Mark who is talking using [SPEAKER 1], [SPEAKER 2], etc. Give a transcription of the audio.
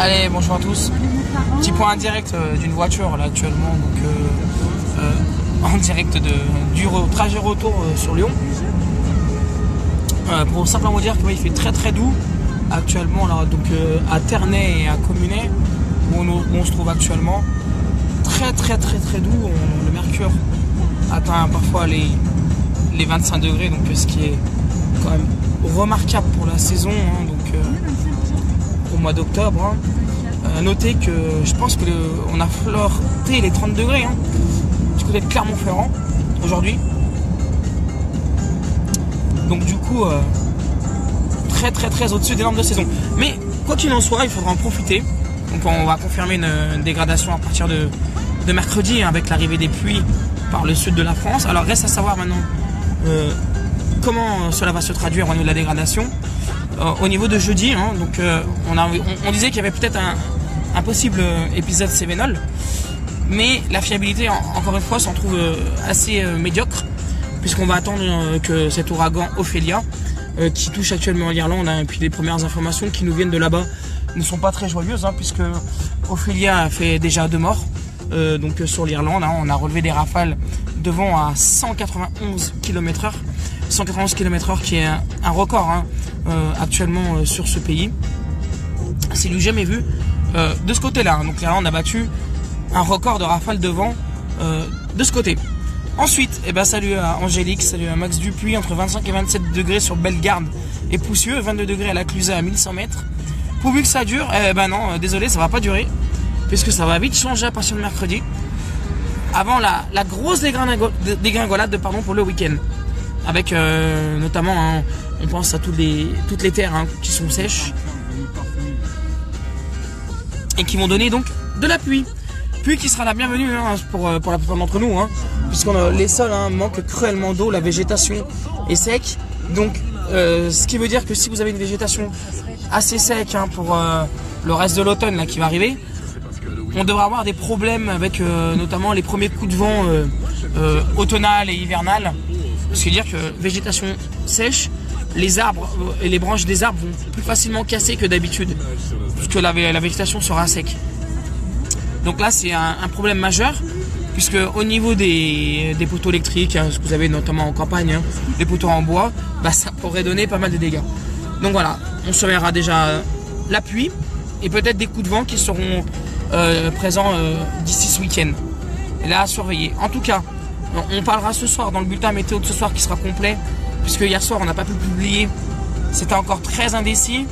[SPEAKER 1] Allez, bonjour à tous. Petit point indirect d'une voiture là actuellement, donc en direct du trajet retour sur Lyon. Pour simplement dire qu'il fait très très doux actuellement là, donc à Ternay et à Communet où on se trouve actuellement. Très doux. Le mercure atteint parfois les 25 degrés, donc ce qui est quand même remarquable pour la saison, hein, donc au mois d'octobre. Hein. Notez que je pense que on a flirté les 30 degrés hein, du côté de Clermont-Ferrand aujourd'hui. Donc du coup très au-dessus des normes de saison. Mais quoi qu'il en soit, il faudra en profiter. Donc on va confirmer une dégradation à partir de mercredi hein, avec l'arrivée des pluies par le sud de la France. Alors reste à savoir maintenant comment cela va se traduire au niveau de la dégradation. Au niveau de jeudi, hein, donc on disait qu'il y avait peut-être un possible épisode Cévenol, mais la fiabilité encore une fois s'en trouve assez médiocre, puisqu'on va attendre que cet ouragan Ophélia qui touche actuellement l'Irlande, hein, et puis les premières informations qui nous viennent de là-bas ne sont pas très joyeuses, hein, puisque Ophélia a fait déjà 2 morts donc sur l'Irlande. Hein, on a relevé des rafales de vent à 191 km/h. 191 km/h qui est un record hein, actuellement sur ce pays. C'est du jamais vu de ce côté-là. Hein. Donc l'Irlande a battu un record de rafales de vent de ce côté. Ensuite, salut à Angélique, salut à Max Dupuis, entre 25 et 27 degrés sur Bellegarde et Poussieux, 22 degrés à la Clusaz à 1100 mètres. Pourvu que ça dure, non, désolé, ça va pas durer, puisque ça va vite changer à partir de mercredi, avant la grosse dégringolade pour le week-end. Avec notamment, hein, on pense à toutes les terres hein, qui sont sèches et qui vont donner donc de la pluie. Pluie qui sera la bienvenue hein, pour la plupart d'entre nous, hein, puisqu'on les sols hein, manquent cruellement d'eau, la végétation est sec. Donc ce qui veut dire que si vous avez une végétation assez sec hein, pour le reste de l'automne là qui va arriver, on devra avoir des problèmes avec notamment les premiers coups de vent automnal et hivernal. Ce qui veut dire que végétation sèche, les arbres et les branches des arbres vont plus facilement casser que d'habitude, puisque la végétation sera sec. Donc là c'est un problème majeur, puisque au niveau des poteaux électriques, hein, ce que vous avez notamment en campagne, hein, des poteaux en bois, ça pourrait donner pas mal de dégâts. Donc voilà, on surveillera déjà la pluie et peut-être des coups de vent qui seront présents d'ici ce week-end. Et là à surveiller. En tout cas, on parlera ce soir dans le bulletin météo de ce soir qui sera complet, puisque hier soir on n'a pas pu publier, c'était encore très indécis.